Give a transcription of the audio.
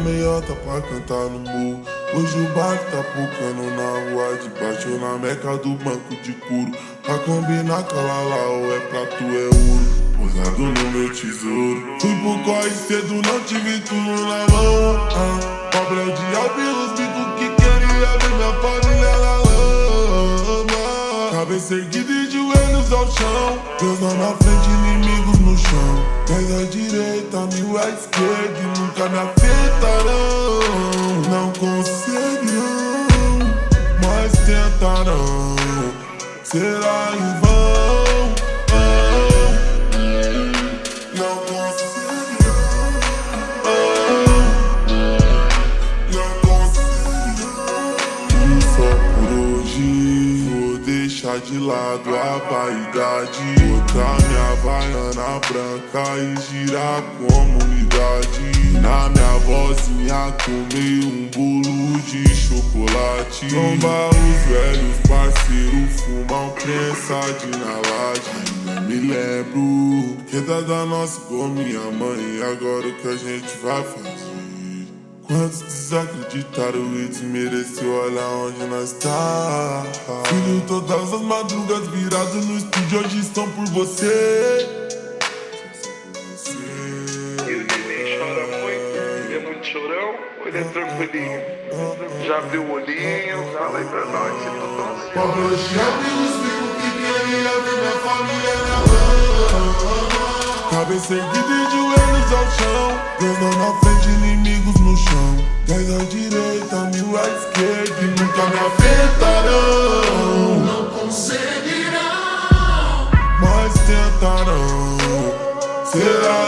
meiota pra cantar no morro. Hoje o baile tá pocando na rua de baixo, na meca do banco de couro. Pra combinar com a Lalau, é prato, é ouro. Posado no meu tesouro. Fui pro corre cedo, não tive tudo na mão. Pobre é o diabo e os bicos que queria ver minha família na lama. Cabeça erguida e joelhos ao chão. Deus lá na frente, inimigos no chão. 10 à direita, 1000 à esquerda e nunca me afetarão. Não conseguirão, mas tentarão. Será em vão. Não conseguirão. Não conseguirão. E só por hoje vou deixar de lado a vaidade. Botar minha havaiana branca e girar como unidade. Na minha vozinha comer bolo de chocolate. Tromba os velhos parceiros, fumar prensa de na laje. Ainda me lembro que da nossa com minha mãe. E agora o que a gente vai fazer? Quantos desacreditaram e desmereceu, olha onde nós tá. Filho, todas as madrugas virados no estúdio hoje estão por você. E o neném chora muito, é muito chorão ou ele é tranquilinho? Já abriu o olhinho, fala aí pra nós se não tão ansioso. Pobre hoje abriu os bicos que queria ver minha família na lama. Cabeça erguida e joelhos ao chão. Deus lá na frente, inimigos no chão. 10 à direita, 1000 à esquerda e nunca me afetarão. Não conseguirão, Mas tentarão. Será